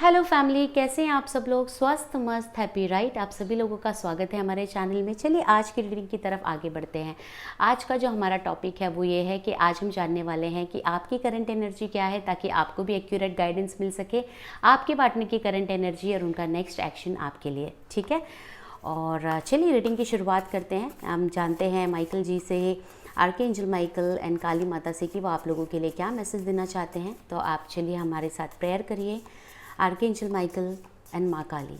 Hello family, कैसे हैं आप सब लोग। स्वस्थ मस्त हैप्पी राइट। आप सभी लोगों का स्वागत है हमारे चैनल में। चलिए आज की रीडिंग की तरफ आगे बढ़ते हैं। आज का जो हमारा टॉपिक है वो ये है कि आज हम जानने वाले हैं कि आपकी करंट एनर्जी क्या है, ताकि आपको भी एक्यूरेट गाइडेंस मिल सके आपके पार्टनर की करंट एनर्जी और उनका नेक्स्ट एक्शन आपके लिए। ठीक है, और चलिए रीडिंग की शुरुआत करते हैं। हम जानते हैं माइकल जी से, आर्कएंजल माइकल एंड काली माता से कि वो आप लोगों के लिए क्या मैसेज देना चाहते हैं। तो आप चलिए हमारे साथ प्रेयर करिए। आर्कएंजल माइकल एंड माँ काली,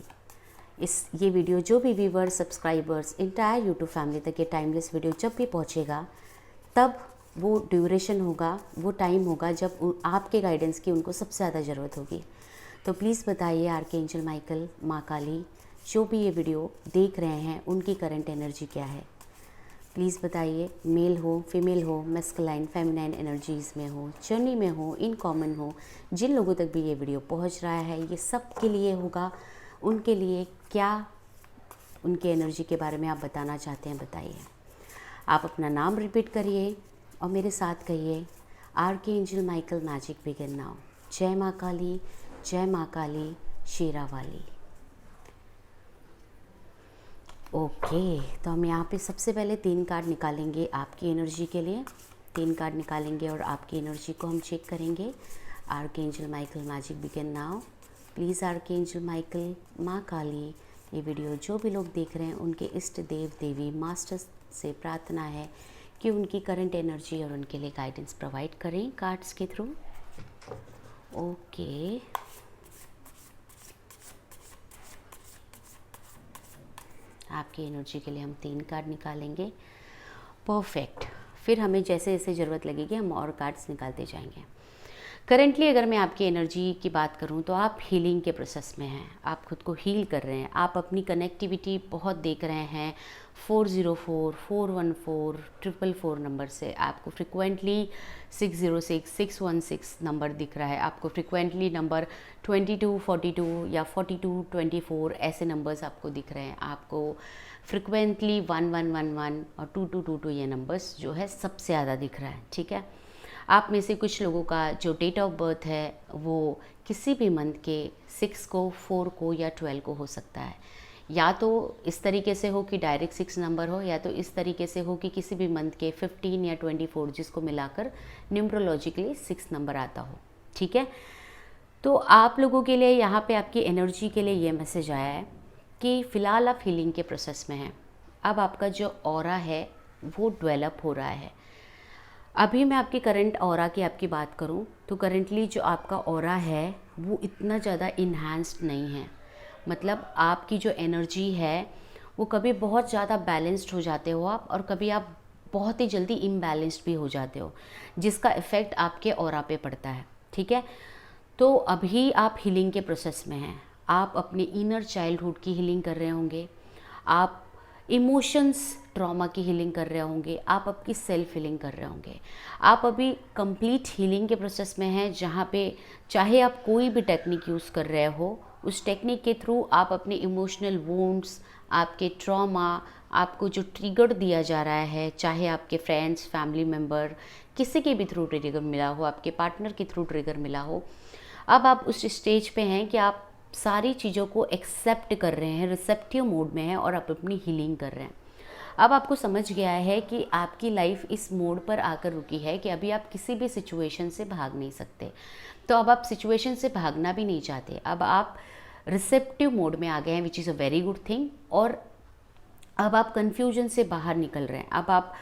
ये वीडियो जो भी viewers, subscribers, entire YouTube family तक ये टाइमलेस वीडियो जब भी पहुँचेगा तब वो ड्यूरेशन होगा, वो टाइम होगा जब आपके गाइडेंस की उनको सबसे ज़्यादा ज़रूरत होगी। तो प्लीज़ बताइए आर्कएंजल माइकल, माँ काली, जो भी ये वीडियो देख रहे हैं उनकी करंट एनर्जी क्या है। प्लीज़ बताइए, मेल हो, फीमेल हो, मैस्कुलाइन, फेमिनाइन एनर्जीज़ में हो, जर्नी में हो, इन कॉमन हो, जिन लोगों तक भी ये वीडियो पहुंच रहा है ये सब के लिए होगा। उनके लिए क्या उनके एनर्जी के बारे में आप बताना चाहते हैं, बताइए। आप अपना नाम रिपीट करिए और मेरे साथ कहिए, archangel Michael magic begin now. जय माँ काली, जय माँ काली, शेरा वाली। ओके, तो हम यहाँ पे सबसे पहले 3 कार्ड निकालेंगे आपकी एनर्जी के लिए। 3 कार्ड निकालेंगे और आपकी एनर्जी को हम चेक करेंगे। Archangel Michael magic begin now. Please archangel Michael, माँ काली, ये वीडियो जो भी लोग देख रहे हैं उनके इष्ट देव देवी मास्टर्स से प्रार्थना है कि उनकी करंट एनर्जी और उनके लिए गाइडेंस प्रोवाइड करें कार्ड्स के थ्रू। ओके, आपकी एनर्जी के लिए हम 3 कार्ड निकालेंगे। परफेक्ट। फिर हमें जैसे जैसे ज़रूरत लगेगी हम और कार्ड्स निकालते जाएंगे। करेंटली अगर मैं आपकी एनर्जी की बात करूं तो आप हीलिंग के प्रोसेस में हैं। आप खुद को हील कर रहे हैं। आप अपनी कनेक्टिविटी बहुत देख रहे हैं। 404, 414, 444 नंबर से आपको फ्रिक्वेंटली 606, 616 नंबर दिख रहा है। आपको फ्रिक्वेंटली नंबर 22, 42 या 42, 24 ऐसे नंबर्स आपको दिख रहे हैं। आपको फ्रिक्वेंटली 1111 और 2222 ये नंबर्स जो है सबसे ज़्यादा दिख रहा है। ठीक है, आप में से कुछ लोगों का जो डेट ऑफ बर्थ है वो किसी भी मंथ के 6 को, 4 को या 12 को हो सकता है। या तो इस तरीके से हो कि डायरेक्ट 6 नंबर हो, या तो इस तरीके से हो कि किसी भी मंथ के 15 या 24 जिसको मिलाकर न्यूमरोलॉजिकली 6 नंबर आता हो। ठीक है, तो आप लोगों के लिए यहाँ पे आपकी एनर्जी के लिए ये मैसेज आया है कि फ़िलहाल आप हीलिंग के प्रोसेस में हैं। अब आपका जो ऑरा है वो डेवलप हो रहा है। अभी मैं आपकी करंट ऑरा की आपकी बात करूं तो करंटली जो आपका ऑरा है वो इतना ज़्यादा इन्हांस्ड नहीं है। मतलब आपकी जो एनर्जी है वो कभी बहुत ज़्यादा बैलेंस्ड हो जाते हो आप, और कभी आप बहुत ही जल्दी इम्बैलेंस्ड भी हो जाते हो, जिसका इफ़ेक्ट आपके ऑरा पे पड़ता है। ठीक है, तो अभी आप हीलिंग के प्रोसेस में हैं। आप अपने इनर चाइल्डहुड की हीलिंग कर रहे होंगे, आप इमोशंस ट्रॉमा की हीलिंग कर रहे होंगे, आप आपकी सेल्फ हीलिंग कर रहे होंगे। आप अभी कंप्लीट हीलिंग के प्रोसेस में हैं, जहाँ पे चाहे आप कोई भी टेक्निक यूज़ कर रहे हो, उस टेक्निक के थ्रू आप अपने इमोशनल वुंड्स, आपके ट्रॉमा, आपको जो ट्रिगर दिया जा रहा है, चाहे आपके फ्रेंड्स, फैमिली मेम्बर, किसी के भी थ्रू ट्रिगर मिला हो, आपके पार्टनर के थ्रू ट्रिगर मिला हो, अब आप उस स्टेज पे हैं कि आप सारी चीज़ों को एक्सेप्ट कर रहे हैं, रिसेप्टिव मोड में हैं और आप अपनी हीलिंग कर रहे हैं। अब आपको समझ गया है कि आपकी लाइफ इस मोड पर आकर रुकी है कि अभी आप किसी भी सिचुएशन से भाग नहीं सकते। तो अब आप सिचुएशन से भागना भी नहीं चाहते, अब आप रिसेप्टिव मोड में आ गए हैं, which is a very good thing. और अब आप कन्फ्यूजन से बाहर निकल रहे हैं। अब आप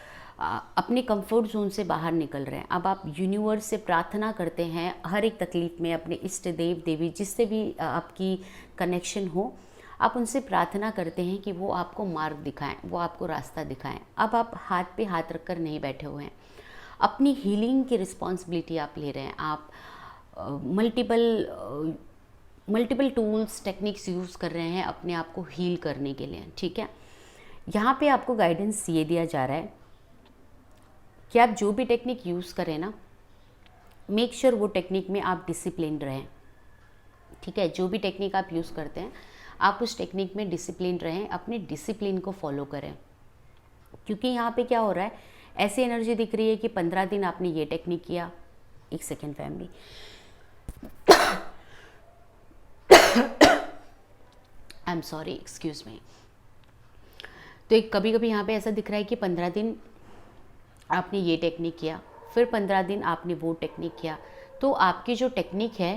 अपने कंफर्ट जोन से बाहर निकल रहे हैं। अब आप यूनिवर्स से प्रार्थना करते हैं हर एक तकलीफ़ में, अपने इष्ट देव देवी जिससे भी आपकी कनेक्शन हो, आप उनसे प्रार्थना करते हैं कि वो आपको मार्ग दिखाएं, वो आपको रास्ता दिखाएं। अब आप हाथ पे हाथ रखकर नहीं बैठे हुए हैं, अपनी हीलिंग की रिस्पॉन्सिबिलिटी आप ले रहे हैं। आप मल्टीपल टूल्स, टेक्निक्स यूज़ कर रहे हैं अपने आप को हील करने के लिए। ठीक है, यहाँ पे आपको गाइडेंस ये दिया जा रहा है कि आप जो भी टेक्निक यूज़ करें ना, मेक श्योर वो टेक्निक में आप डिसिप्लिन रहें। ठीक है, जो भी टेक्निक आप यूज़ करते हैं आप उस टेक्निक में डिसिप्लिन रहें, अपने डिसिप्लिन को फॉलो करें। क्योंकि यहाँ पे क्या हो रहा है, ऐसी एनर्जी दिख रही है कि 15 दिन आपने ये टेक्निक किया, एक second family, I am sorry, excuse me. तो एक कभी कभी यहाँ पे ऐसा दिख रहा है कि 15 दिन आपने ये टेक्निक किया, फिर 15 दिन आपने वो टेक्निक किया, तो आपकी जो टेक्निक है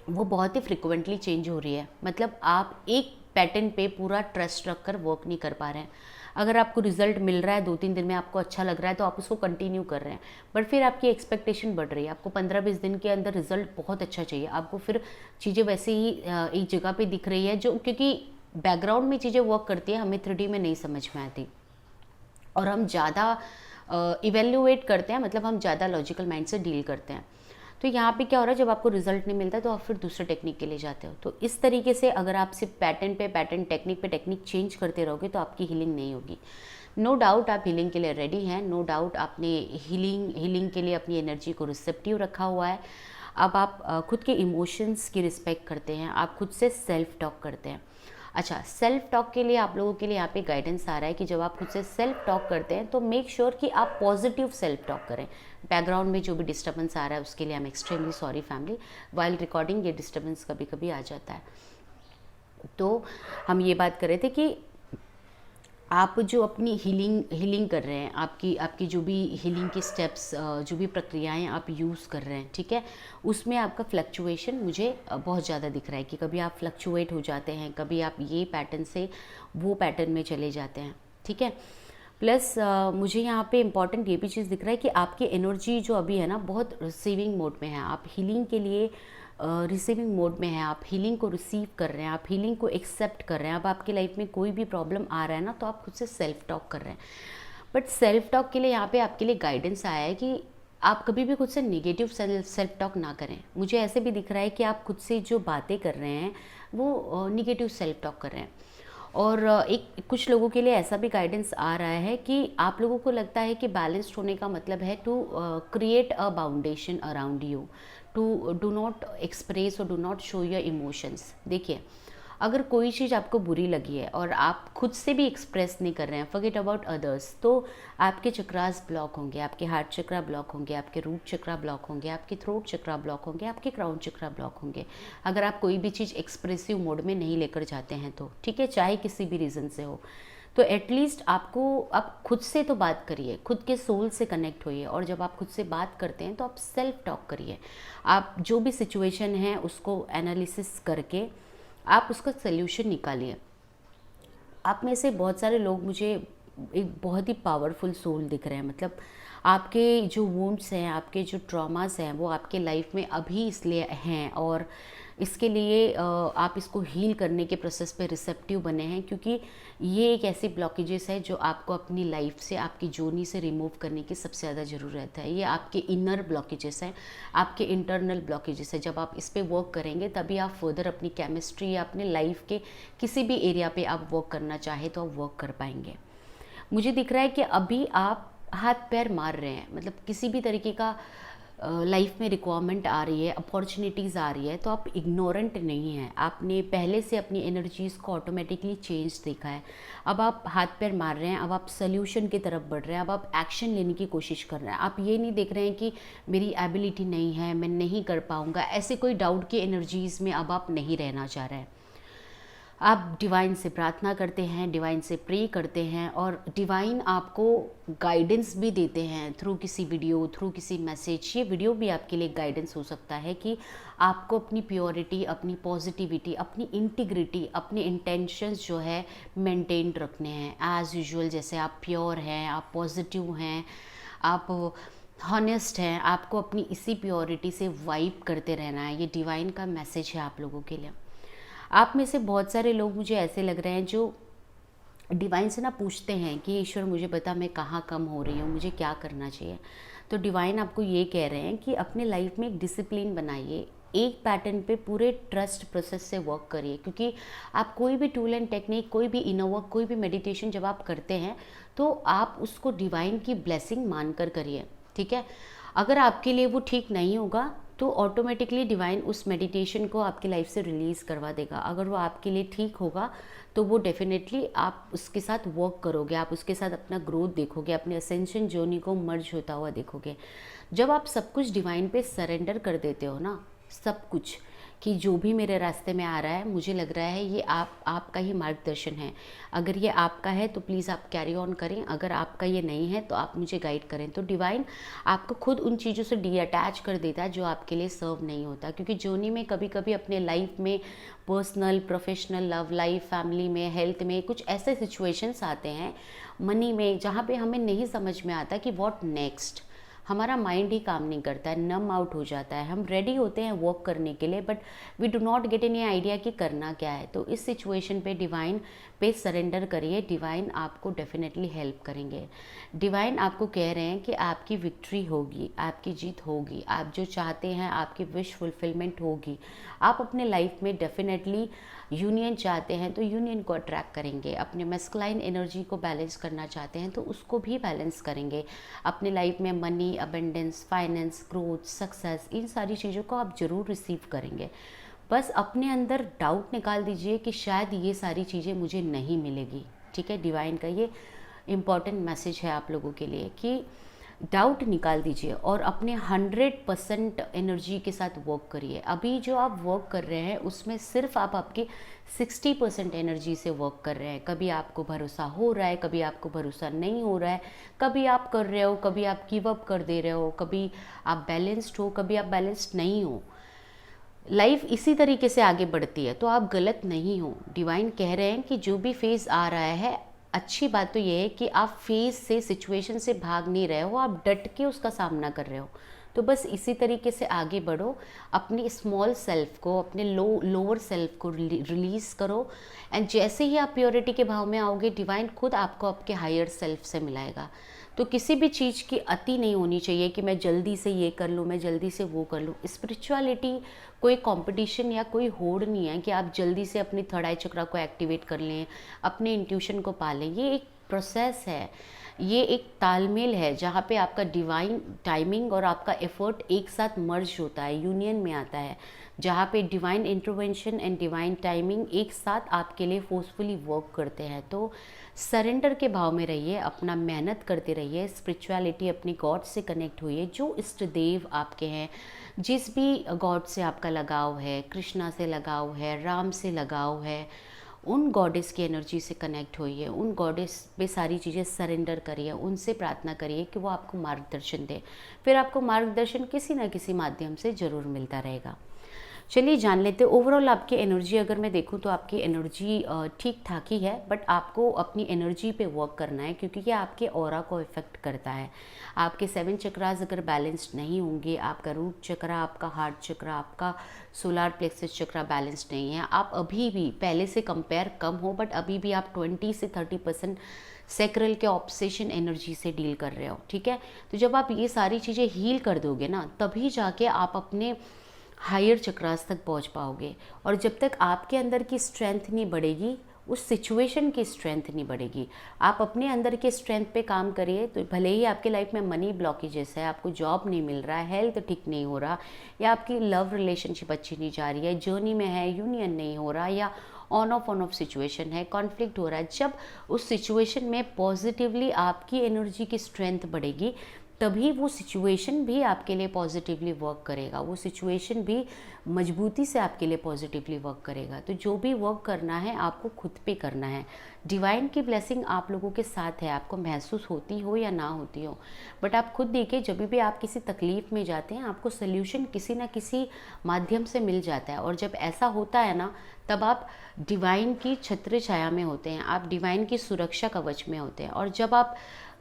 वो बहुत ही फ्रिक्वेंटली चेंज हो रही है। मतलब आप एक पैटर्न पे पूरा ट्रस्ट रख कर वर्क नहीं कर पा रहे हैं। अगर आपको रिजल्ट मिल रहा है 2-3 दिन में, आपको अच्छा लग रहा है, तो आप उसको कंटिन्यू कर रहे हैं, बट फिर आपकी एक्सपेक्टेशन बढ़ रही है, आपको 15-20 दिन के अंदर रिजल्ट बहुत अच्छा चाहिए, आपको फिर चीज़ें वैसे ही एक जगह पे दिख रही है, जो क्योंकि बैकग्राउंड में चीज़ें वर्क करती है, हमें 3D में नहीं समझ में आती, और हम ज़्यादा इवेल्युएट करते हैं, मतलब हम ज़्यादा लॉजिकल माइंड से डील करते हैं। तो यहाँ पे क्या हो रहा है, जब आपको रिजल्ट नहीं मिलता तो आप फिर दूसरे टेक्निक के लिए जाते हो। तो इस तरीके से अगर आप सिर्फ पैटर्न पे पैटर्न, टेक्निक पे टेक्निक चेंज करते रहोगे तो आपकी हीलिंग नहीं होगी। नो डाउट आप हीलिंग के लिए रेडी हैं, नो डाउट आपने हीलिंग के लिए अपनी एनर्जी को रिसेप्टिव रखा हुआ है। अब आप खुद के इमोशंस की रिस्पेक्ट करते हैं, आप खुद से सेल्फ टॉक करते हैं। अच्छा, सेल्फ टॉक के लिए आप लोगों के लिए यहाँ पे गाइडेंस आ रहा है कि जब आप खुद से सेल्फ टॉक करते हैं तो मेक श्योर कि आप पॉजिटिव सेल्फ टॉक करें। बैकग्राउंड में जो भी डिस्टर्बेंस आ रहा है उसके लिए I am extremely sorry family, while recording ये डिस्टर्बेंस कभी कभी आ जाता है। तो हम ये बात कर रहे थे कि आप जो अपनी हीलिंग कर रहे हैं, आपकी जो भी हीलिंग के स्टेप्स, जो भी प्रक्रियाएं आप यूज़ कर रहे हैं, ठीक है, उसमें आपका फ्लक्चुएशन मुझे बहुत ज़्यादा दिख रहा है कि कभी आप फ्लक्चुएट हो जाते हैं, कभी आप ये पैटर्न से वो पैटर्न में चले जाते हैं, ठीक है। प्लस मुझे यहाँ पे इम्पॉर्टेंट ये भी चीज़ दिख रहा है कि आपकी एनर्जी जो अभी है ना बहुत रिसीविंग मोड में है, आप हीलिंग के लिए रिसीविंग मोड में है, आप हीलिंग को रिसीव कर रहे हैं, आप हीलिंग को एक्सेप्ट कर रहे हैं। अब आपकी लाइफ में कोई भी प्रॉब्लम आ रहा है ना, तो आप खुद से सेल्फ टॉक कर रहे हैं। बट सेल्फ टॉक के लिए यहाँ पे आपके लिए गाइडेंस आया है कि आप कभी भी खुद से नेगेटिव सेल्फ टॉक ना करें। मुझे ऐसे भी दिख रहा है कि आप खुद से जो बातें कर रहे हैं वो नेगेटिव सेल्फ टॉक कर रहे हैं। और एक कुछ लोगों के लिए ऐसा भी गाइडेंस आ रहा है कि आप लोगों को लगता है कि बैलेंस्ड होने का मतलब है to create a boundation around you, to do not express और do not show your emotions. देखिए, अगर कोई चीज़ आपको बुरी लगी है और आप खुद से भी एक्सप्रेस नहीं कर रहे हैं, फॉरगेट अबाउट अदर्स, तो आपके चक्रास ब्लॉक होंगे, आपके हार्ट चक्रा ब्लॉक होंगे, आपके रूट चक्रा ब्लॉक होंगे, आपके थ्रोट चक्रा ब्लॉक होंगे, आपके क्राउन चक्रा ब्लॉक होंगे, अगर आप कोई भी चीज़ एक्सप्रेसिव मोड में नहीं लेकर जाते हैं तो, ठीक है, चाहे किसी भी रीज़न से हो। तो एटलीस्ट आपको आप खुद से तो बात करिए, खुद के सोल से कनेक्ट होइए, और जब आप खुद से बात करते हैं तो आप सेल्फ टॉक करिए। आप जो भी सिचुएशन है उसको एनालिसिस करके आप उसका सल्यूशन निकालिए। आप में से बहुत सारे लोग मुझे एक बहुत ही पावरफुल सोल दिख रहे हैं, मतलब आपके जो वुंड्स हैं, आपके जो ट्रॉमास हैं, वो आपके लाइफ में अभी इसलिए हैं, और इसके लिए आप इसको हील करने के प्रोसेस पे रिसेप्टिव बने हैं, क्योंकि ये एक ऐसी ब्लॉकेजेस है जो आपको अपनी लाइफ से, आपकी जर्नी से रिमूव करने की सबसे ज़्यादा ज़रूरत है। ये आपके इनर ब्लॉकेजेस हैं, आपके इंटरनल ब्लॉकेजेस है। जब आप इस पर वर्क करेंगे तभी आप फर्दर अपनी केमिस्ट्री या अपने लाइफ के किसी भी एरिया पे आप वर्क करना चाहे तो आप वर्क कर पाएंगे। मुझे दिख रहा है कि अभी आप हाथ पैर मार रहे हैं, मतलब किसी भी तरीके का लाइफ में रिक्वायरमेंट आ रही है, अपॉर्चुनिटीज़ आ रही है, तो आप इग्नोरेंट नहीं हैं। आपने पहले से अपनी एनर्जीज़ को ऑटोमेटिकली चेंज देखा है। अब आप हाथ पैर मार रहे हैं, अब आप सोल्यूशन की तरफ बढ़ रहे हैं, अब आप एक्शन लेने की कोशिश कर रहे हैं। आप ये नहीं देख रहे हैं कि मेरी एबिलिटी नहीं है, मैं नहीं कर पाऊँगा, ऐसे कोई डाउट की एनर्जीज़ में अब आप नहीं रहना चाह रहे हैं। आप डिवाइन से प्रार्थना करते हैं, डिवाइन से प्रे करते हैं, और डिवाइन आपको गाइडेंस भी देते हैं थ्रू किसी वीडियो, थ्रू किसी मैसेज। ये वीडियो भी आपके लिए गाइडेंस हो सकता है कि आपको अपनी प्योरिटी, अपनी पॉजिटिविटी, अपनी इंटीग्रिटी, अपने इंटेंशंस जो है मेंटेन रखने हैं एज़ यूजुअल। जैसे आप प्योर हैं, आप पॉजिटिव हैं, आप हॉनेस्ट हैं, आपको अपनी इसी प्योरिटी से वाइब करते रहना है। ये डिवाइन का मैसेज है आप लोगों के लिए। आप में से बहुत सारे लोग मुझे ऐसे लग रहे हैं जो डिवाइन से ना पूछते हैं कि ईश्वर मुझे बता मैं कहाँ कम हो रही हूँ, मुझे क्या करना चाहिए। तो डिवाइन आपको ये कह रहे हैं कि अपने लाइफ में एक डिसिप्लिन बनाइए, एक पैटर्न पे पूरे ट्रस्ट प्रोसेस से वर्क करिए, क्योंकि आप कोई भी टूल एंड टेक्निक, कोई भी इनर वर्क, कोई भी मेडिटेशन जब आप करते हैं तो आप उसको डिवाइन की ब्लेसिंग मानकर करिए, ठीक है। अगर आपके लिए वो ठीक नहीं होगा तो ऑटोमेटिकली डिवाइन उस मेडिटेशन को आपकी लाइफ से रिलीज़ करवा देगा। अगर वो आपके लिए ठीक होगा तो वो डेफिनेटली आप उसके साथ वर्क करोगे, आप उसके साथ अपना ग्रोथ देखोगे, अपने असेंशन जर्नी को मर्ज होता हुआ देखोगे। जब आप सब कुछ डिवाइन पे सरेंडर कर देते हो ना, सब कुछ, कि जो भी मेरे रास्ते में आ रहा है, मुझे लग रहा है ये आपका ही मार्गदर्शन है। अगर ये आपका है तो प्लीज़ आप कैरी ऑन करें, अगर आपका ये नहीं है तो आप मुझे गाइड करें। तो डिवाइन आपको खुद उन चीज़ों से डीअटैच कर देता है जो आपके लिए सर्व नहीं होता, क्योंकि जर्नी में कभी कभी अपने लाइफ में personal, professional, love life, family में, हेल्थ में कुछ ऐसे सिचुएशंस आते हैं, मनी में, जहाँ पे हमें नहीं समझ में आता कि व्हाट नेक्स्ट। हमारा माइंड ही काम नहीं करता है, नम आउट हो जाता है। हम रेडी होते हैं वर्क करने के लिए, but we do not get any idea कि करना क्या है। तो इस सिचुएशन पे डिवाइन पे सरेंडर करिए, डिवाइन आपको डेफिनेटली हेल्प करेंगे। डिवाइन आपको कह रहे हैं कि आपकी विक्ट्री होगी, आपकी जीत होगी, आप जो चाहते हैं आपकी विश फुलफिलमेंट होगी। आप अपने लाइफ में डेफिनेटली यूनियन चाहते हैं तो यूनियन को अट्रैक्ट करेंगे। अपने मैस्कुलाइन एनर्जी को बैलेंस करना चाहते हैं तो उसको भी बैलेंस करेंगे। अपने लाइफ में money, abundance, finance, growth, success, इन सारी चीज़ों को आप ज़रूर रिसीव करेंगे। बस अपने अंदर डाउट निकाल दीजिए कि शायद ये सारी चीज़ें मुझे नहीं मिलेगी। ठीक है, डिवाइन का ये इम्पॉर्टेंट मैसेज है आप लोगों के लिए कि डाउट निकाल दीजिए और अपने 100% एनर्जी के साथ वर्क करिए। अभी जो आप वर्क कर रहे हैं उसमें सिर्फ आप आपकी 60% एनर्जी से वर्क कर रहे हैं। कभी आपको भरोसा हो रहा है, कभी आपको भरोसा नहीं हो रहा है, कभी आप कर रहे हो, कभी आप गिव अप कर दे रहे हो, कभी आप बैलेंस्ड हो, कभी आप बैलेंस्ड नहीं हो। लाइफ इसी तरीके से आगे बढ़ती है, तो आप गलत नहीं हो। डिवाइन कह रहे हैं कि जो भी फेज़ आ रहा है, अच्छी बात तो ये है कि आप फेज़ से, सिचुएशन से भाग नहीं रहे हो, आप डट के उसका सामना कर रहे हो। तो बस इसी तरीके से आगे बढ़ो, अपनी स्मॉल सेल्फ को, अपने लोअर सेल्फ को रिलीज़ करो। एंड जैसे ही आप प्योरिटी के भाव में आओगे, डिवाइन खुद आपको आपके हायर सेल्फ से मिलाएगा। तो किसी भी चीज़ की अति नहीं होनी चाहिए कि मैं जल्दी से ये कर लूँ, मैं जल्दी से वो कर लूँ। स्पिरिचुअलिटी कोई कंपटीशन या कोई होड़ नहीं है कि आप जल्दी से अपनी थर्ड आई चक्रा को एक्टिवेट कर लें, अपने इंट्यूशन को पालें। ये एक प्रोसेस है, ये एक तालमेल है जहाँ पे आपका डिवाइन टाइमिंग और आपका एफर्ट एक साथ मर्ज होता है, यूनियन में आता है, जहाँ पे divine intervention and divine timing एक साथ आपके लिए फोर्सफुली वर्क करते हैं। तो सरेंडर के भाव में रहिए, अपना मेहनत करते रहिए, स्पिरिचुअलिटी, अपनी गॉड से कनेक्ट होइए। जो इष्ट देव आपके हैं, जिस भी गॉड से आपका लगाव है, कृष्णा से लगाव है, राम से लगाव है, उन गॉडेस की एनर्जी से कनेक्ट होइए, उन गॉडेस पे सारी चीज़ें सरेंडर करिए, उनसे प्रार्थना करिए कि वो आपको मार्गदर्शन दे। फिर आपको मार्गदर्शन किसी न किसी माध्यम से ज़रूर मिलता रहेगा। चलिए जान लेते हैं ओवरऑल आपकी एनर्जी। अगर मैं देखूं तो आपकी एनर्जी ठीक ठाक ही है, बट आपको अपनी एनर्जी पे वर्क करना है, क्योंकि ये आपके ऑरा को इफ़ेक्ट करता है। आपके 7 चक्रास अगर बैलेंस्ड नहीं होंगे, आपका रूट चक्रा, आपका हार्ट चक्रा, आपका सोलार प्लेक्सस चक्रा बैलेंस्ड नहीं है, आप अभी भी पहले से कंपेयर कम हो, बट अभी भी आप 20 से 30% सैक्रल के ऑब्सेशन एनर्जी से डील कर रहे हो। ठीक है, तो जब आप ये सारी चीज़ें हील कर दोगे ना, तभी जाके आप अपने हायर चक्रास तक पहुंच पाओगे। और जब तक आपके अंदर की स्ट्रेंथ नहीं बढ़ेगी, उस सिचुएशन की स्ट्रेंथ नहीं बढ़ेगी। आप अपने अंदर के स्ट्रेंथ पे काम करिए, तो भले ही आपके लाइफ में मनी ब्लॉकेजेस है, आपको जॉब नहीं मिल रहा है, हेल्थ ठीक नहीं हो रहा, या आपकी लव रिलेशनशिप अच्छी नहीं जा रही है, जर्नी में है, यूनियन नहीं हो रहा, या ऑन ऑफ सिचुएशन है, कॉन्फ्लिक्ट हो रहा है, जब उस सिचुएशन में पॉजिटिवली आपकी एनर्जी की स्ट्रेंथ बढ़ेगी, तभी वो सिचुएशन भी आपके लिए पॉजिटिवली वर्क करेगा, वो सिचुएशन भी मजबूती से आपके लिए पॉजिटिवली वर्क करेगा। तो जो भी वर्क करना है आपको खुद पे करना है। डिवाइन की ब्लेसिंग आप लोगों के साथ है, आपको महसूस होती हो या ना होती हो, बट आप खुद देखिए, जब भी आप किसी तकलीफ़ में जाते हैं, आपको सोल्यूशन किसी ना किसी माध्यम से मिल जाता है। और जब ऐसा होता है ना, तब आप डिवाइन की छत्र छाया में होते हैं, आप डिवाइन की सुरक्षा कवच में होते हैं। और जब आप,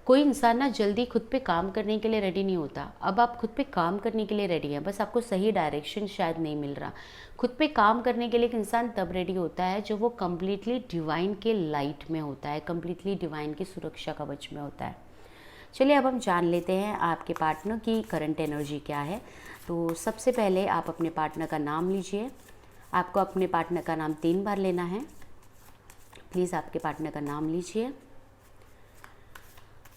कोई इंसान ना जल्दी खुद पे काम करने के लिए रेडी नहीं होता, अब आप खुद पे काम करने के लिए रेडी हैं, बस आपको सही डायरेक्शन शायद नहीं मिल रहा। खुद पे काम करने के लिए एक इंसान तब रेडी होता है जब वो कम्प्लीटली डिवाइन के लाइट में होता है, कम्प्लीटली डिवाइन की सुरक्षा कवच में होता है। चलिए अब हम जान लेते हैं आपके पार्टनर की करंट एनर्जी क्या है। तो सबसे पहले आप अपने पार्टनर का नाम लीजिए। आपको अपने पार्टनर का नाम 3 बार लेना है। प्लीज़ आपके पार्टनर का नाम लीजिए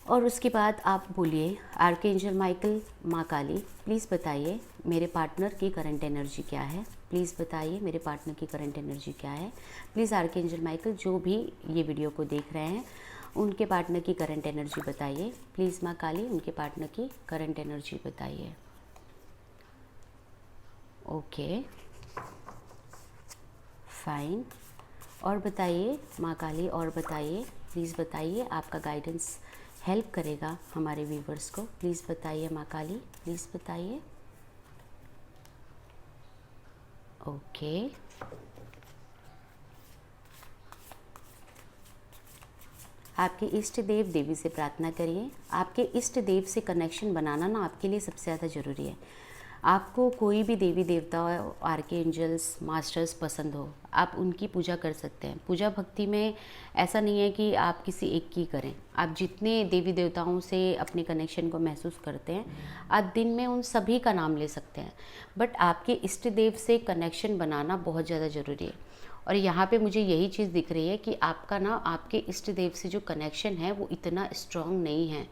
और उसके बाद आप बोलिए, आर्कएंजल माइकल, माँ काली, प्लीज़ बताइए मेरे पार्टनर की करंट एनर्जी क्या है। प्लीज़ बताइए मेरे पार्टनर की करंट एनर्जी क्या है। प्लीज़ आर्कएंजल माइकल, जो भी ये वीडियो को देख रहे हैं उनके पार्टनर की करंट एनर्जी बताइए। प्लीज़ माँ काली, उनके पार्टनर की करंट एनर्जी बताइए। Okay, fine. और बताइए माँ काली, और बताइए, प्लीज़ बताइए, आपका गाइडेंस हेल्प करेगा हमारे व्यूवर्स को। प्लीज़ बताइए माँ काली, प्लीज़ बताइए। ओके, आपके इष्ट देव देवी से प्रार्थना करिए। आपके इष्ट देव से कनेक्शन बनाना ना आपके लिए सबसे ज़्यादा ज़रूरी है। आपको कोई भी देवी देवता, आर्के एंजल्स, मास्टर्स पसंद हो, आप उनकी पूजा कर सकते हैं। पूजा भक्ति में ऐसा नहीं है कि आप किसी एक की करें। आप जितने देवी देवताओं से अपने कनेक्शन को महसूस करते हैं, आप दिन में उन सभी का नाम ले सकते हैं। बट आपके इष्ट देव से कनेक्शन बनाना बहुत ज़्यादा ज़रूरी है। और यहाँ पे मुझे यही चीज़ दिख रही है कि आपका ना आपके इष्ट देव से जो कनेक्शन है वो इतना स्ट्रॉन्ग नहीं है।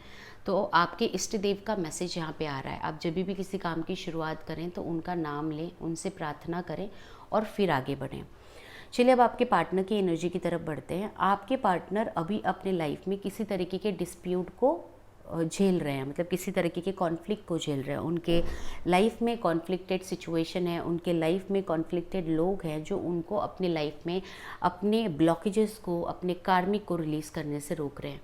तो आपके इष्ट देव का मैसेज यहाँ पे आ रहा है। आप जब भी किसी काम की शुरुआत करें तो उनका नाम लें, उनसे प्रार्थना करें और फिर आगे बढ़ें। चलिए अब आपके पार्टनर की एनर्जी की तरफ बढ़ते हैं। आपके पार्टनर अभी अपने लाइफ में किसी तरीके के डिस्प्यूट को झेल रहे हैं, मतलब किसी तरीके के कॉन्फ्लिक्ट को झेल रहे हैं। उनके लाइफ में कॉन्फ्लिक्टेड सिचुएशन है, उनके लाइफ में कॉन्फ्लिक्टेड लोग हैं जो उनको अपने लाइफ में अपने ब्लॉकेजेस को, अपने कार्मिक को रिलीज़ करने से रोक रहे हैं।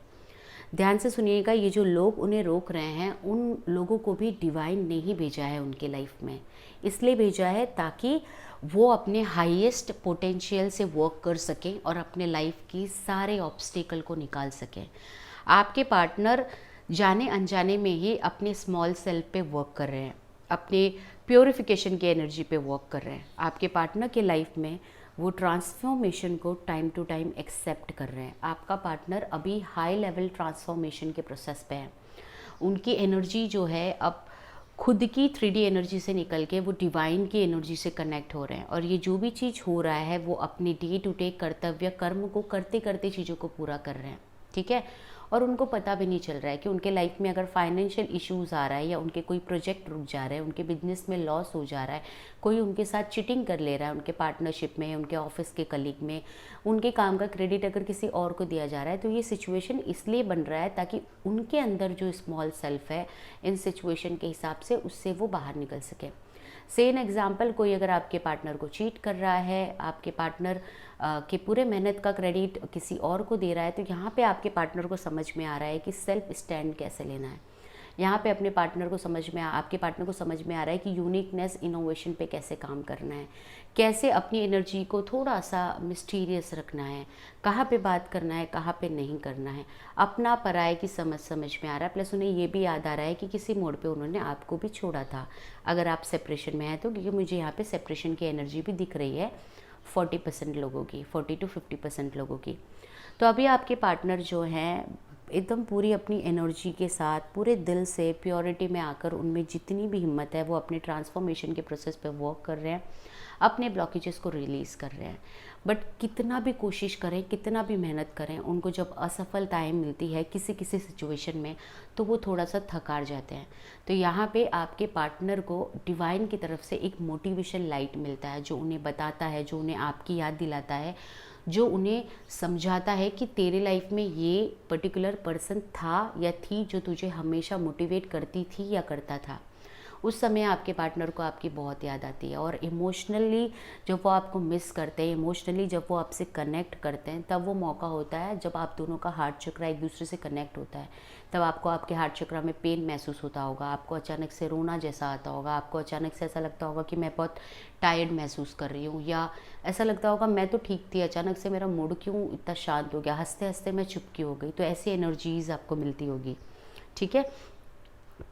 ध्यान से सुनिएगा, ये जो लोग उन्हें रोक रहे हैं, उन लोगों को भी डिवाइन ने ही भेजा है उनके लाइफ में। इसलिए भेजा है ताकि वो अपने हाईएस्ट पोटेंशियल से वर्क कर सकें और अपने लाइफ की सारे ऑब्स्टिकल को निकाल सकें। आपके पार्टनर जाने अनजाने में ही अपने स्मॉल सेल्फ पे वर्क कर रहे हैं, अपने प्योरिफिकेशन की एनर्जी पे वर्क कर रहे हैं। आपके पार्टनर के लाइफ में वो ट्रांसफॉर्मेशन को टाइम टू टाइम एक्सेप्ट कर रहे हैं। आपका पार्टनर अभी हाई लेवल ट्रांसफॉर्मेशन के प्रोसेस पे है। उनकी एनर्जी जो है अब खुद की 3D एनर्जी से निकल के वो डिवाइन की एनर्जी से कनेक्ट हो रहे हैं। और ये जो भी चीज़ हो रहा है वो अपने डे टू डे कर्तव्य कर्म को करते करते चीज़ों को पूरा कर रहे हैं, ठीक है। और उनको पता भी नहीं चल रहा है कि उनके लाइफ में अगर फाइनेंशियल इश्यूज़ आ रहा है या उनके कोई प्रोजेक्ट रुक जा रहे हैं, उनके बिजनेस में लॉस हो जा रहा है, कोई उनके साथ चिटिंग कर ले रहा है, उनके पार्टनरशिप में, उनके ऑफिस के कलीग में, उनके काम का क्रेडिट अगर किसी और को दिया जा रहा है, तो ये सिचुएशन इसलिए बन रहा है ताकि उनके अंदर जो स्मॉल सेल्फ है इन सिचुएशन के हिसाब से उससे वो बाहर निकल सके। सेम एग्जाम्पल, कोई अगर आपके पार्टनर को चीट कर रहा है, आपके पार्टनर के पूरे मेहनत का क्रेडिट किसी और को दे रहा है, तो यहाँ पे आपके पार्टनर को समझ में आ रहा है कि सेल्फ स्टैंड कैसे लेना है। यहाँ पे अपने पार्टनर को आपके पार्टनर को समझ में आ रहा है कि यूनिकनेस, इनोवेशन पे कैसे काम करना है, कैसे अपनी एनर्जी को थोड़ा सा मिस्टीरियस रखना है, कहाँ पे बात करना है, कहाँ पे नहीं करना है। अपना पराये की समझ में आ रहा है। प्लस उन्हें ये भी याद आ रहा है कि किसी मोड़ पे उन्होंने आपको भी छोड़ा था, अगर आप सेपरेशन में हैं तो। क्योंकि मुझे यहाँ पे सेपरेशन की एनर्जी भी दिख रही है 40% लोगों की, 40 to 50% लोगों की। तो अभी आपके पार्टनर जो हैं एकदम पूरी अपनी एनर्जी के साथ, पूरे दिल से, प्योरिटी में आकर, उनमें जितनी भी हिम्मत है वो अपने ट्रांसफॉर्मेशन के प्रोसेस पे वर्क कर रहे हैं, अपने ब्लॉकेजेस को रिलीज़ कर रहे हैं। बट कितना भी कोशिश करें, कितना भी मेहनत करें, उनको जब असफलताएं मिलती है किसी किसी सिचुएशन में, तो वो थोड़ा सा थकार जाते हैं। तो यहाँ पे आपके पार्टनर को डिवाइन की तरफ से एक मोटिवेशन लाइट मिलता है, जो उन्हें बताता है, जो उन्हें आपकी याद दिलाता है, जो उन्हें समझाता है कि तेरे लाइफ में ये पर्टिकुलर पर्सन था या थी जो तुझे हमेशा मोटिवेट करती थी या करता था। उस समय आपके पार्टनर को आपकी बहुत याद आती है। और इमोशनली जब वो आपको मिस करते हैं, इमोशनली जब वो आपसे कनेक्ट करते हैं, तब वो मौका होता है जब आप दोनों का हार्ट चक्रा एक दूसरे से कनेक्ट होता है। तब आपको आपके हार्ट चक्रा में पेन महसूस होता होगा, आपको अचानक से रोना जैसा आता होगा, आपको अचानक से ऐसा लगता होगा कि मैं बहुत टायर्ड महसूस कर रही हूँ, या ऐसा लगता होगा मैं तो ठीक थी, अचानक से मेरा मूड क्यों इतना शांत हो गया, हंसते हंसते मैं चुपकी हो गई। तो ऐसी एनर्जीज आपको मिलती होगी, ठीक है।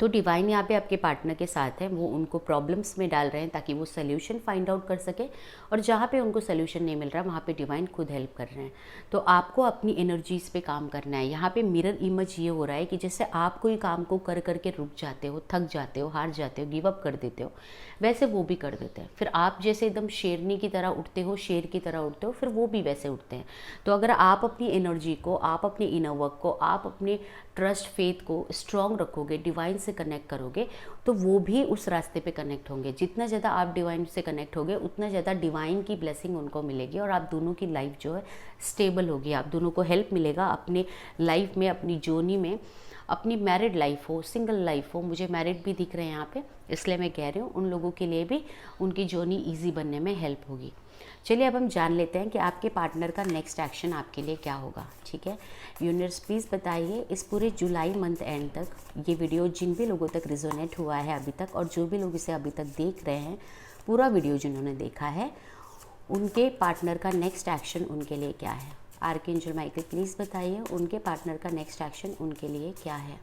तो डिवाइन यहाँ पे आपके पार्टनर के साथ है, वो उनको प्रॉब्लम्स में डाल रहे हैं ताकि वो सोल्यूशन फाइंड आउट कर सके। और जहाँ पे उनको सोल्यूशन नहीं मिल रहा वहाँ पे डिवाइन खुद हेल्प कर रहे हैं। तो आपको अपनी एनर्जीज पे काम करना है। यहाँ पे मिरर इमेज ये हो रहा है कि जैसे आप कोई काम को कर करके रुक जाते हो, थक जाते हो, हार जाते हो, गिव अप कर देते हो, वैसे वो भी कर देते हैं। फिर आप जैसे एकदम शेरनी की तरह उठते हो, शेर की तरह उठते हो, फिर वो भी वैसे उठते हैं। तो अगर आप अपनी एनर्जी को, आप अपने इनर वर्क को, आप अपने ट्रस्ट, फेथ को स्ट्रॉन्ग रखोगे, डिवाइन से कनेक्ट करोगे, तो वो भी उस रास्ते पे कनेक्ट होंगे। जितना ज़्यादा आप डिवाइन से कनेक्ट होगे, उतना ज़्यादा डिवाइन की ब्लेसिंग उनको मिलेगी और आप दोनों की लाइफ जो है स्टेबल होगी। आप दोनों को हेल्प मिलेगा अपने लाइफ में, अपनी जर्नी में। अपनी मैरिड लाइफ हो, सिंगल लाइफ हो, मुझे मैरिड भी दिख रहे हैं यहाँ पे, इसलिए मैं कह रही हूँ उन लोगों के लिए भी उनकी जर्नी ईजी बनने में हेल्प होगी। चलिए अब हम जान लेते हैं कि आपके पार्टनर का नेक्स्ट एक्शन आपके लिए क्या होगा। ठीक है, यूनिवर्स प्लीज़ बताइए इस पूरे जुलाई मंथ एंड तक ये वीडियो जिन भी लोगों तक रिजोनेट हुआ है अभी तक, और जो भी लोग इसे अभी तक देख रहे हैं, पूरा वीडियो जिन्होंने देखा है, उनके पार्टनर का नेक्स्ट एक्शन उनके लिए क्या है। आर्कएंजल माइकल प्लीज़ बताइए उनके पार्टनर का नेक्स्ट एक्शन उनके लिए क्या है।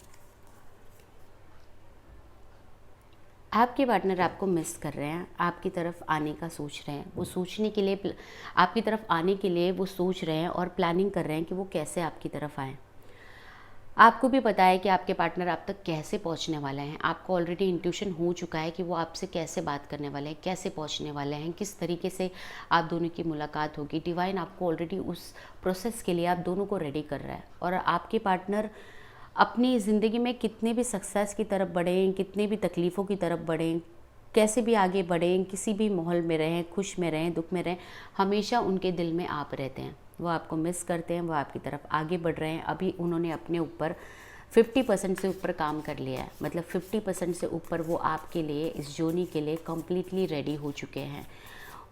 आपके पार्टनर आपको मिस कर रहे हैं, आपकी तरफ आने का सोच रहे हैं, वो सोचने के लिए आपकी तरफ आने के लिए वो सोच रहे हैं और प्लानिंग कर रहे हैं कि वो कैसे आपकी तरफ आएँ। आपको भी पता है कि आपके पार्टनर आप तक कैसे पहुंचने वाले हैं। आपको ऑलरेडी इंट्यूशन हो चुका है कि वो आपसे कैसे बात करने वाले हैं, कैसे पहुंचने वाले हैं, किस तरीके से आप दोनों की मुलाकात होगी। डिवाइन आपको ऑलरेडी उस प्रोसेस के लिए आप दोनों को रेडी कर रहा है। और आपके पार्टनर अपनी ज़िंदगी में कितने भी सक्सेस की तरफ बढ़ें, कितने भी तकलीफ़ों की तरफ बढ़ें, कैसे भी आगे बढ़ें, किसी भी माहौल में रहें, खुश में रहें, दुख में रहें, हमेशा उनके दिल में आप रहते हैं। वो आपको मिस करते हैं, वो आपकी तरफ आगे बढ़ रहे हैं। अभी उन्होंने अपने ऊपर 50% से ऊपर काम कर लिया है, मतलब 50% से ऊपर वो आपके लिए, इस जर्नी के लिए कम्प्लीटली रेडी हो चुके हैं।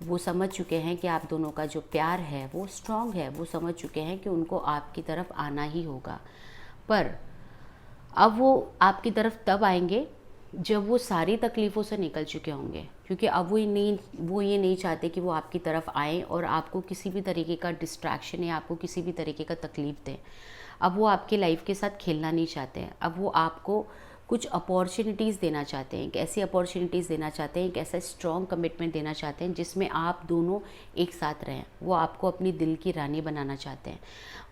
वो समझ चुके हैं कि आप दोनों का जो प्यार है वो स्ट्रॉन्ग है। वो समझ चुके हैं कि उनको आपकी तरफ आना ही होगा। पर अब वो आपकी तरफ तब आएंगे जब वो सारी तकलीफ़ों से निकल चुके होंगे, क्योंकि अब वो ये नहीं चाहते कि वो आपकी तरफ आएँ और आपको किसी भी तरीके का डिस्ट्रैक्शन या आपको किसी भी तरीके का तकलीफ़ दें। अब वो आपकी लाइफ के साथ खेलना नहीं चाहते हैं। अब वो आपको कुछ अपॉर्चुनिटीज़ देना चाहते हैं, एक ऐसी अपॉर्चुनिटीज़ देना चाहते हैं, एक ऐसा स्ट्रॉन्ग कमिटमेंट देना चाहते हैं जिसमें आप दोनों एक साथ रहें। वो आपको अपनी दिल की रानी बनाना चाहते हैं।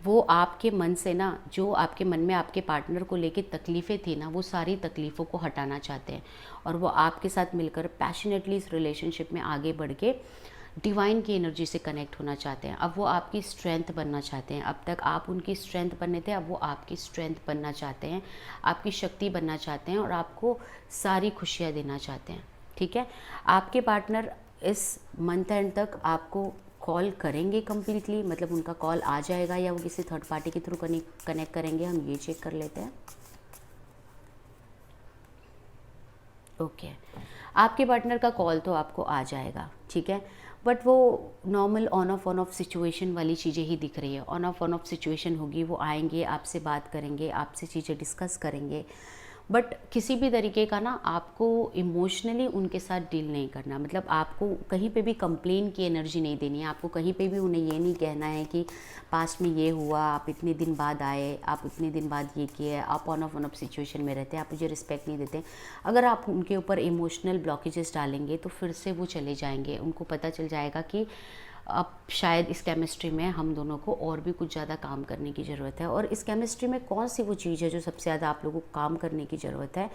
वो आपके मन से ना, जो आपके मन में आपके पार्टनर को लेके तकलीफ़ें थी ना, वो सारी तकलीफ़ों को हटाना चाहते हैं। और वो आपके साथ मिलकर पैशनेटली इस रिलेशनशिप में आगे बढ़ के डिवाइन की एनर्जी से कनेक्ट होना चाहते हैं। अब वो आपकी स्ट्रेंथ बनना चाहते हैं। अब तक आप उनकी स्ट्रेंथ बने थे, अब वो आपकी स्ट्रेंथ बनना चाहते हैं, आपकी शक्ति बनना चाहते हैं और आपको सारी खुशियाँ देना चाहते हैं। ठीक है, आपके पार्टनर इस मंथ एंड तक आपको कॉल करेंगे कम्प्लीटली, मतलब उनका कॉल आ जाएगा या वो किसी थर्ड पार्टी के थ्रू कनेक्ट करेंगे, हम ये चेक कर लेते हैं। ओके, आपके पार्टनर का कॉल तो आपको आ जाएगा, ठीक है, बट वो नॉर्मल ऑन ऑफ सिचुएशन वाली चीज़ें ही दिख रही है। ऑन ऑफ सिचुएशन होगी, वो आएंगे, आपसे बात करेंगे, आपसे चीज़ें डिस्कस करेंगे, बट किसी भी तरीके का ना आपको इमोशनली उनके साथ डील नहीं करना। मतलब आपको कहीं पे भी कंप्लेन की एनर्जी नहीं देनी है। आपको कहीं पे भी उन्हें ये नहीं कहना है कि पास्ट में ये हुआ, आप इतने दिन बाद आए, आप इतने दिन बाद ये किए, आप ऑन ऑफ सिचुएशन में रहते हैं, आप मुझे रिस्पेक्ट नहीं देते। अगर आप उनके ऊपर इमोशनल ब्लॉकेजेस डालेंगे तो फिर से वो चले जाएंगे। उनको पता चल जाएगा कि अब शायद इस केमिस्ट्री में हम दोनों को और भी कुछ ज़्यादा काम करने की ज़रूरत है। और इस केमिस्ट्री में कौन सी वो चीज़ है जो सबसे ज़्यादा आप लोगों को काम करने की ज़रूरत है?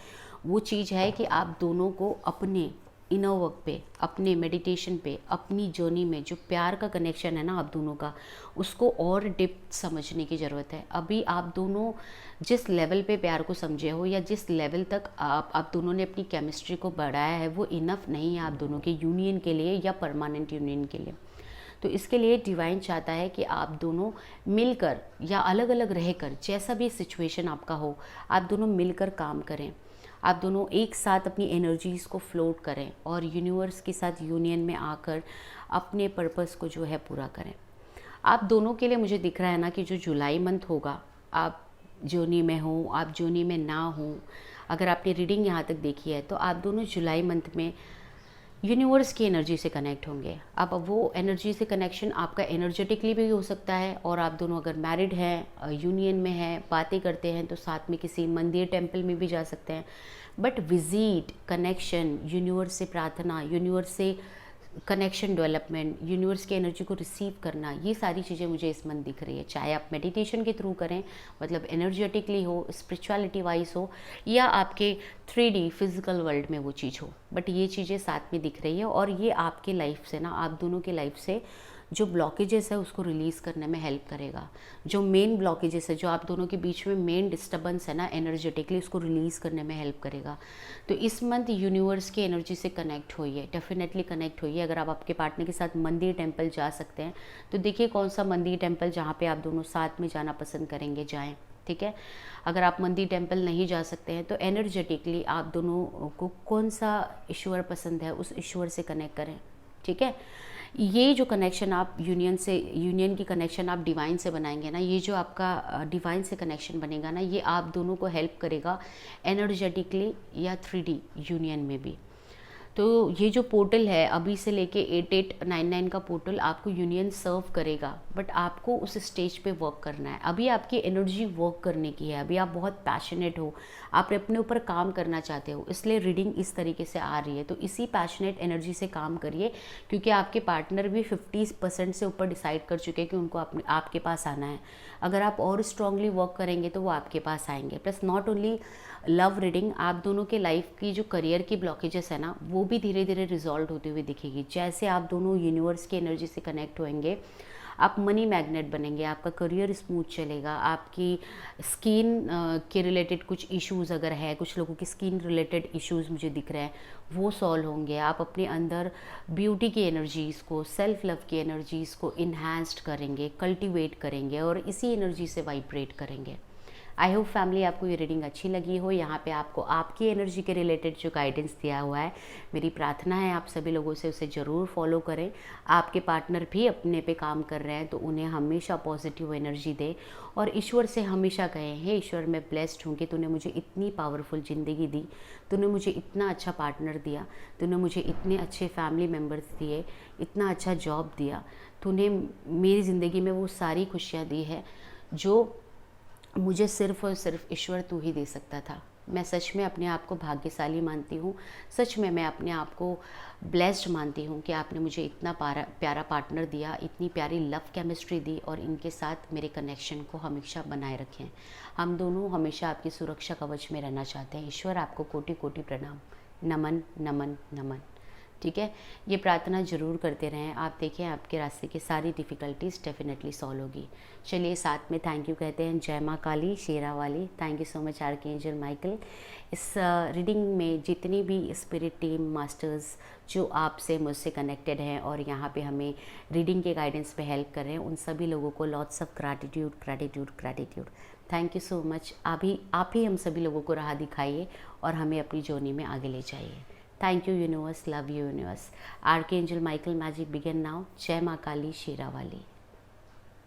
वो चीज़ है कि आप दोनों को अपने इनर वर्क पे, अपने मेडिटेशन पे, अपनी जर्नी में जो प्यार का कनेक्शन है ना आप दोनों का, उसको और डिप्थ समझने की ज़रूरत है। अभी आप दोनों जिस लेवल पे प्यार को समझे हो या जिस लेवल तक आप दोनों ने अपनी केमिस्ट्री को बढ़ाया है, वो इनफ नहीं है आप दोनों के यूनियन के लिए या परमानेंट यूनियन के लिए। तो इसके लिए डिवाइन चाहता है कि आप दोनों मिलकर या अलग अलग रहकर, जैसा भी सिचुएशन आपका हो, आप दोनों मिलकर काम करें। आप दोनों एक साथ अपनी एनर्जीज़ को फ्लोट करें और यूनिवर्स के साथ यूनियन में आकर अपने पर्पस को जो है पूरा करें। आप दोनों के लिए मुझे दिख रहा है ना कि जो जुलाई मंथ होगा, आप जर्नी में हो, आप जर्नी में ना हो, अगर आपने रीडिंग यहाँ तक देखी है तो आप दोनों जुलाई मंथ में यूनिवर्स की एनर्जी से कनेक्ट होंगे। अब वो एनर्जी से कनेक्शन आपका एनर्जेटिकली भी हो सकता है, और आप दोनों अगर मैरिड हैं, यूनियन में हैं, बातें करते हैं तो साथ में किसी मंदिर टेम्पल में भी जा सकते हैं। बट विजिट, कनेक्शन, यूनिवर्स से प्रार्थना, यूनिवर्स से कनेक्शन डेवलपमेंट, यूनिवर्स की एनर्जी को रिसीव करना, ये सारी चीज़ें मुझे इस मंथ दिख रही है। चाहे आप मेडिटेशन के थ्रू करें, मतलब एनर्जेटिकली हो, स्पिरिचुअलिटी वाइज हो, या आपके 3D फिजिकल वर्ल्ड में वो चीज़ हो, बट ये चीज़ें साथ में दिख रही है। और ये आपके लाइफ से ना, आप दोनों के लाइफ से जो ब्लॉकेजेस है उसको रिलीज़ करने में हेल्प करेगा। जो मेन ब्लॉकेजेस है, जो आप दोनों के बीच में मेन डिस्टर्बेंस है ना एनर्जेटिकली, उसको रिलीज़ करने में हेल्प करेगा। तो इस मंथ यूनिवर्स की एनर्जी से कनेक्ट होइए, डेफिनेटली कनेक्ट होइए। अगर आप आपके पार्टनर के साथ मंदिर टेम्पल जा सकते हैं तो देखिए कौन सा मंदिर टेम्पल जहाँ पे आप दोनों साथ में जाना पसंद करेंगे, जाएँ, ठीक है। अगर आप मंदिर टेम्पल नहीं जा सकते हैं तो एनर्जेटिकली आप दोनों को कौन सा ईश्वर पसंद है, उस ईश्वर से कनेक्ट करें, ठीक है। ये जो कनेक्शन आप यूनियन की कनेक्शन आप डिवाइन से बनाएंगे ना, ये जो आपका डिवाइन से कनेक्शन बनेगा ना, ये आप दोनों को हेल्प करेगा एनर्जेटिकली या 3D यूनियन में भी। तो ये जो पोर्टल है अभी से लेके 8899 का पोर्टल आपको यूनियन सर्व करेगा, बट आपको उस स्टेज पे वर्क करना है। अभी आपकी एनर्जी वर्क करने की है, अभी आप बहुत पैशनेट हो, आप अपने ऊपर काम करना चाहते हो, इसलिए रीडिंग इस तरीके से आ रही है। तो इसी पैशनेट एनर्जी से काम करिए, क्योंकि आपके पार्टनर भी 50% से ऊपर डिसाइड कर चुके हैं कि उनको आपके पास आना है। अगर आप और स्ट्रांगली वर्क करेंगे तो वो आपके पास आएंगे। Plus not only love reading, आप दोनों के लाइफ की जो करियर की ब्लॉकेजेस है ना, वो भी धीरे धीरे रिजॉल्व होते हुए दिखेगी। जैसे आप दोनों यूनिवर्स की एनर्जी से कनेक्ट होंगे, आप मनी मैग्नेट बनेंगे, आपका करियर स्मूथ चलेगा, आपकी स्किन के रिलेटेड कुछ इश्यूज़ अगर है, कुछ लोगों की स्किन रिलेटेड इश्यूज़ मुझे दिख रहे हैं, वो सॉल्व होंगे। आप अपने अंदर ब्यूटी की एनर्जीज़ को, सेल्फ लव की एनर्जीज़ को इन्हांस्ड करेंगे, कल्टिवेट करेंगे और इसी एनर्जी से वाइब्रेट करेंगे। आई होप फैमिली आपको ये रीडिंग अच्छी लगी हो। यहाँ पे आपको आपकी एनर्जी के रिलेटेड जो गाइडेंस दिया हुआ है, मेरी प्रार्थना है आप सभी लोगों से उसे ज़रूर फॉलो करें। आपके पार्टनर भी अपने पे काम कर रहे हैं तो उन्हें हमेशा पॉजिटिव एनर्जी दें और ईश्वर से हमेशा कहें, हे ईश्वर मैं ब्लेस्ड हूँ कि तूने मुझे इतनी पावरफुल ज़िंदगी दी, तूने मुझे इतना अच्छा पार्टनर दिया, तूने मुझे इतने अच्छे फैमिली मेम्बर्स दिए, इतना अच्छा जॉब दिया, तूने मेरी ज़िंदगी में वो सारी खुशियाँ दी है जो मुझे सिर्फ़ और सिर्फ ईश्वर तू ही दे सकता था। मैं सच में अपने आप को भाग्यशाली मानती हूँ, सच में मैं अपने आप को ब्लेस्ड मानती हूँ कि आपने मुझे इतना प्यारा पार्टनर दिया, इतनी प्यारी लव केमिस्ट्री दी और इनके साथ मेरे कनेक्शन को हमेशा बनाए रखें। हम दोनों हमेशा आपकी सुरक्षा कवच में रहना चाहते हैं। ईश्वर आपको कोटि कोटि प्रणाम, नमन नमन नमन। ठीक है, ये प्रार्थना ज़रूर करते रहें। आप देखें आपके रास्ते की सारी डिफ़िकल्टीज़ डेफिनेटली सॉल्व होगी। चलिए साथ में थैंक यू कहते हैं। जय माँ काली शेरा वाली। Thank you so much archangel Michael. इस रीडिंग में जितनी भी स्पिरिट टीम मास्टर्स जो आपसे मुझसे कनेक्टेड हैं और यहाँ पे हमें रीडिंग के गाइडेंस पे हेल्प कर रहे हैं, उन सभी लोगों को lots of gratitude gratitude gratitude. Thank you so much. आप ही हम सभी लोगों को राह दिखाइए और हमें अपनी जर्नी में आगे ले जाइए। Thank you universe, love you universe. Archangel Michael magic begin now. जय माँ काली शेरा वाली।